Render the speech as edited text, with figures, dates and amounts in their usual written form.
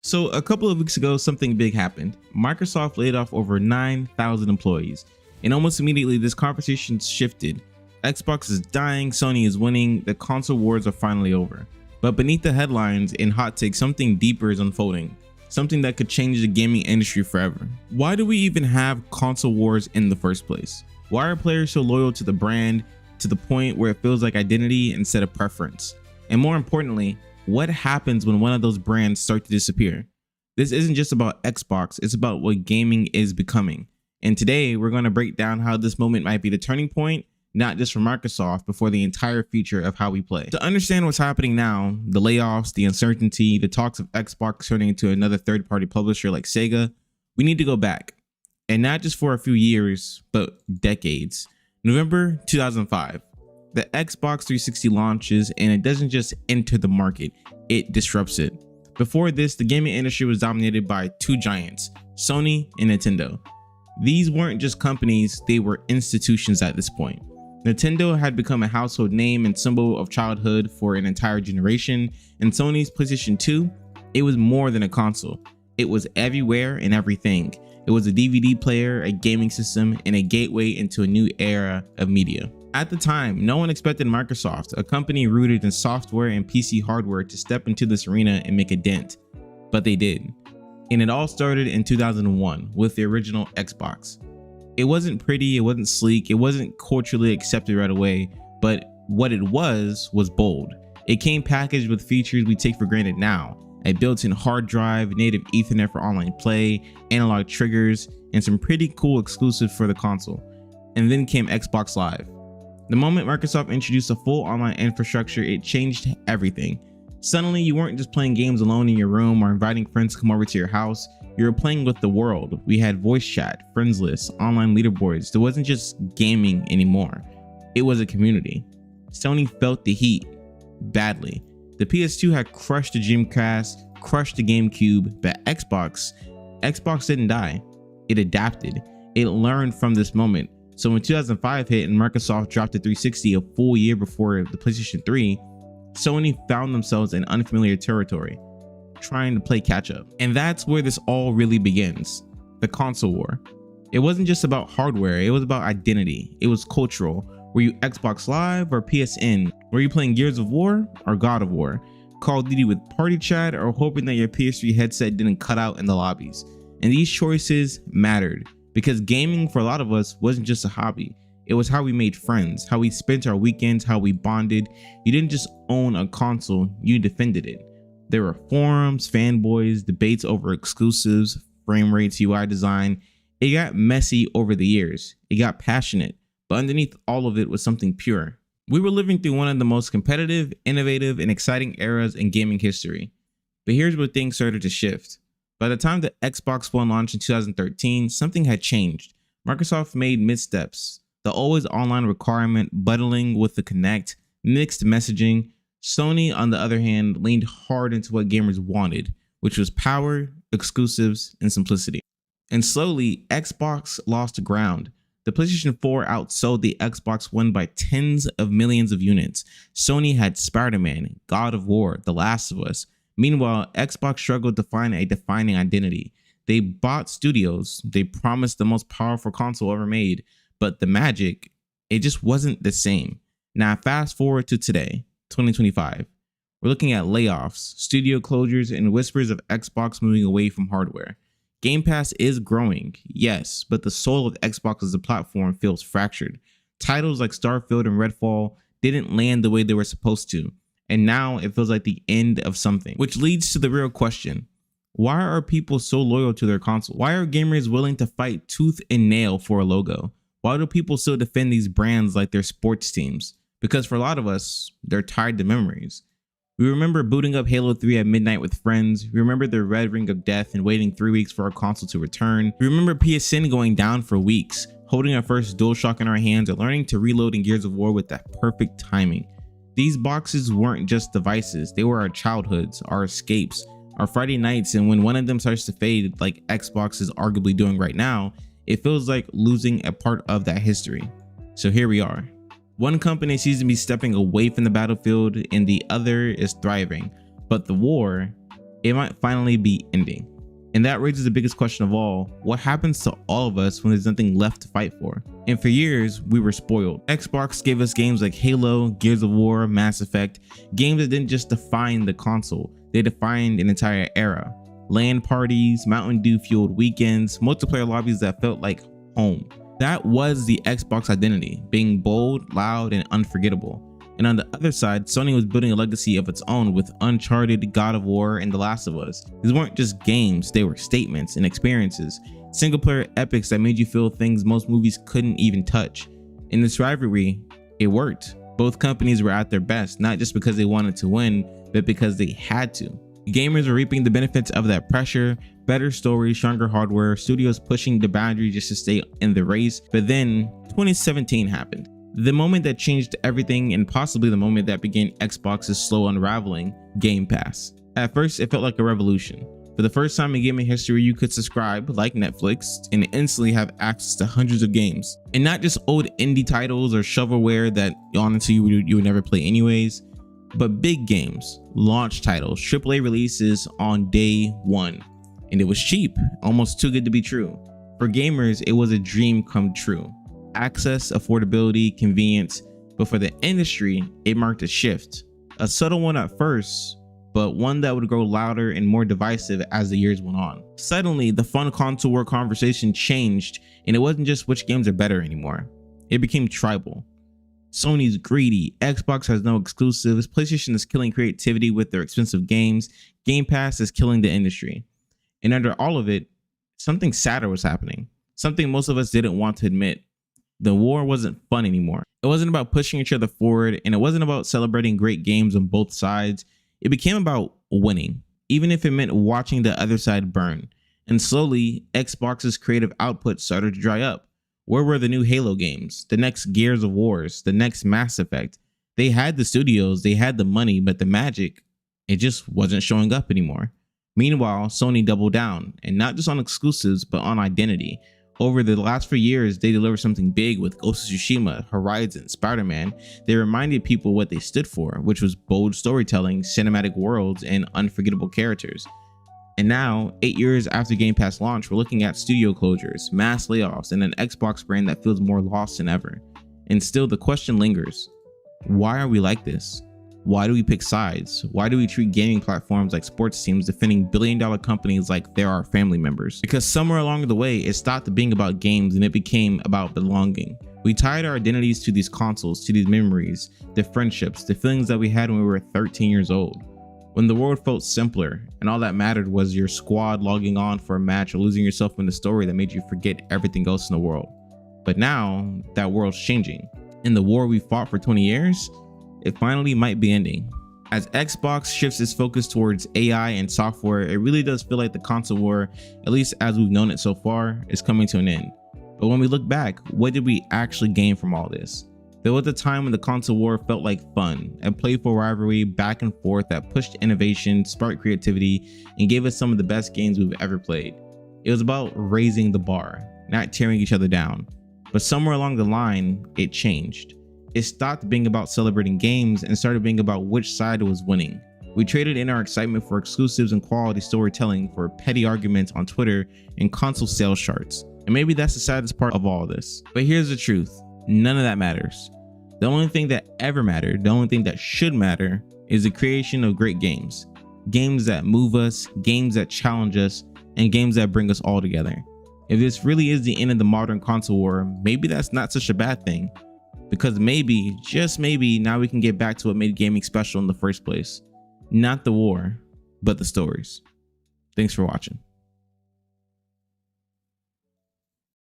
So a couple of weeks ago, something big happened. Microsoft laid off over 9,000 employees, and almost immediately this conversation shifted. Xbox is dying, Sony is winning, the console wars are finally over. But beneath the headlines and hot takes, something deeper is unfolding. Something that could change the gaming industry forever. Why do we even have console wars in the first place? Why are players so loyal to the brand to the point where it feels like identity instead of preference? And more importantly, what happens when one of those brands start to disappear? This isn't just about Xbox, it's about what gaming is becoming. And today we're going to break down how this moment might be the turning point, not just for Microsoft, but for the entire future of how we play. To understand what's happening now, the layoffs, the uncertainty, the talks of Xbox turning into another third-party publisher like Sega, we need to go back. And not just for a few years, but decades. November 2005. The Xbox 360 launches, and it doesn't just enter the market, it disrupts it. Before this, the gaming industry was dominated by two giants, Sony and Nintendo. These weren't just companies, they were institutions at this point. Nintendo had become a household name and symbol of childhood for an entire generation, and Sony's PlayStation 2, it was more than a console. It was everywhere and everything. It was a DVD player, a gaming system, and a gateway into a new era of media. At the time, no one expected Microsoft, a company rooted in software and PC hardware, to step into this arena and make a dent. But they did. And it all started in 2001 with the original Xbox. It wasn't pretty, it wasn't sleek, it wasn't culturally accepted right away, but what it was bold. It came packaged with features we take for granted now. A built-in hard drive, native Ethernet for online play, analog triggers, and some pretty cool exclusives for the console. And then came Xbox Live. The moment Microsoft introduced a full online infrastructure, it changed everything. Suddenly, you weren't just playing games alone in your room or inviting friends to come over to your house. You were playing with the world. We had voice chat, friends lists, online leaderboards. There wasn't just gaming anymore. It was a community. Sony felt the heat badly. The PS2 had crushed the Dreamcast, crushed the GameCube, but Xbox didn't die. It adapted. It learned from this moment. So when 2005 hit and Microsoft dropped the 360 a full year before the PlayStation 3, Sony found themselves in unfamiliar territory, trying to play catch up. And that's where this all really begins, the console war. It wasn't just about hardware, it was about identity. It was cultural. Were you Xbox Live or PSN? Were you playing Gears of War or God of War? Call of Duty with party chat, or hoping that your PS3 headset didn't cut out in the lobbies? And these choices mattered, because gaming for a lot of us wasn't just a hobby. It was how we made friends, how we spent our weekends, how we bonded. You didn't just own a console, you defended it. There were forums, fanboys, debates over exclusives, frame rates, UI design. It got messy over the years. It got passionate, but underneath all of it was something pure. We were living through one of the most competitive, innovative, and exciting eras in gaming history. But here's where things started to shift. By the time the Xbox One launched in 2013, something had changed. Microsoft made missteps. The always online requirement, bundling with the Kinect, mixed messaging. Sony, on the other hand, leaned hard into what gamers wanted, which was power, exclusives, and simplicity. And slowly, Xbox lost ground. The PlayStation 4 outsold the Xbox One by tens of millions of units. Sony had Spider-Man, God of War, The Last of Us. Meanwhile, Xbox struggled to find a defining identity. They bought studios, they promised the most powerful console ever made, but the magic, it just wasn't the same. Now fast forward to today, 2025. We're looking at layoffs, studio closures, and whispers of Xbox moving away from hardware. Game Pass is growing, yes, but the soul of Xbox as a platform feels fractured. Titles like Starfield and Redfall didn't land the way they were supposed to, and now it feels like the end of something. Which leads to the real question. Why are people so loyal to their console? Why are gamers willing to fight tooth and nail for a logo? Why do people still defend these brands like they're sports teams? Because for a lot of us, they're tied to memories. We remember booting up Halo 3 at midnight with friends. We remember the red ring of death and waiting 3 weeks for our console to return. We remember PSN going down for weeks, holding our first DualShock in our hands, and learning to reload in Gears of War with that perfect timing. These boxes weren't just devices, they were our childhoods, our escapes, our Friday nights, and when one of them starts to fade, like Xbox is arguably doing right now, it feels like losing a part of that history. So here we are. One company seems to be stepping away from the battlefield and the other is thriving. But the war, it might finally be ending. And that raises the biggest question of all: what happens to all of us when there's nothing left to fight for? And for years, we were spoiled. Xbox gave us games like Halo, Gears of War, Mass Effect, games that didn't just define the console, they defined an entire era. LAN parties, Mountain Dew fueled weekends, multiplayer lobbies that felt like home. That was the Xbox identity, being bold, loud, and unforgettable. And on the other side, Sony was building a legacy of its own with Uncharted, God of War, and The Last of Us. These weren't just games, they were statements and experiences, single-player epics that made you feel things most movies couldn't even touch. In this rivalry, it worked. Both companies were at their best, not just because they wanted to win, but because they had to. Gamers were reaping the benefits of that pressure: better stories, stronger hardware, studios pushing the boundary just to stay in the race. But then 2017 happened. The moment that changed everything, and possibly the moment that began Xbox's slow unraveling: Game Pass. At first, it felt like a revolution. For the first time in gaming history, you could subscribe like Netflix and instantly have access to hundreds of games. And not just old indie titles or shovelware that honestly you would never play anyways, but big games, launch titles, AAA releases on day one. And it was cheap, almost too good to be true. For gamers, it was a dream come true. Access, affordability, convenience, but for the industry, it marked a shift. A subtle one at first, but one that would grow louder and more divisive as the years went on. Suddenly, the fun console war conversation changed, and it wasn't just which games are better anymore. It became tribal. Sony's greedy, Xbox has no exclusives, PlayStation is killing creativity with their expensive games, Game Pass is killing the industry. And under all of it, something sadder was happening. Something most of us didn't want to admit. The war wasn't fun anymore. It wasn't about pushing each other forward, and it wasn't about celebrating great games on both sides. It became about winning, even if it meant watching the other side burn. And slowly, Xbox's creative output started to dry up. Where were the new Halo games, the next Gears of Wars, the next Mass Effect? They had the studios, they had the money, but the magic, it just wasn't showing up anymore. Meanwhile, Sony doubled down, and not just on exclusives, but on identity. Over the last few years, they delivered something big with Ghost of Tsushima, Horizon, Spider-Man. They reminded people what they stood for, which was bold storytelling, cinematic worlds, and unforgettable characters. And now, 8 years after Game Pass launch, we're looking at studio closures, mass layoffs, and an Xbox brand that feels more lost than ever. And still, the question lingers: why are we like this? Why do we pick sides? Why do we treat gaming platforms like sports teams, defending billion-dollar companies like they're our family members? Because somewhere along the way, it stopped being about games and it became about belonging. We tied our identities to these consoles, to these memories, the friendships, the feelings that we had when we were 13 years old. When the world felt simpler and all that mattered was your squad logging on for a match or losing yourself in the story that made you forget everything else in the world. But now that world's changing. In the war we fought for 20 years, it finally might be ending. As Xbox shifts its focus towards AI and software, it really does feel like the console war, at least as we've known it so far, is coming to an end. But when we look back, what did we actually gain from all this? There was a time when the console war felt like fun, a playful rivalry back and forth that pushed innovation, sparked creativity, and gave us some of the best games we've ever played. It was about raising the bar, not tearing each other down. But somewhere along the line, it changed. It stopped being about celebrating games and started being about which side was winning. We traded in our excitement for exclusives and quality storytelling for petty arguments on Twitter and console sales charts. And maybe that's the saddest part of all of this. But here's the truth: none of that matters. The only thing that ever mattered, the only thing that should matter, is the creation of great games. Games that move us, games that challenge us, and games that bring us all together. If this really is the end of the modern console war, maybe that's not such a bad thing. Because maybe, just maybe, now we can get back to what made gaming special in the first place. Not the war, but the stories. Thanks for watching.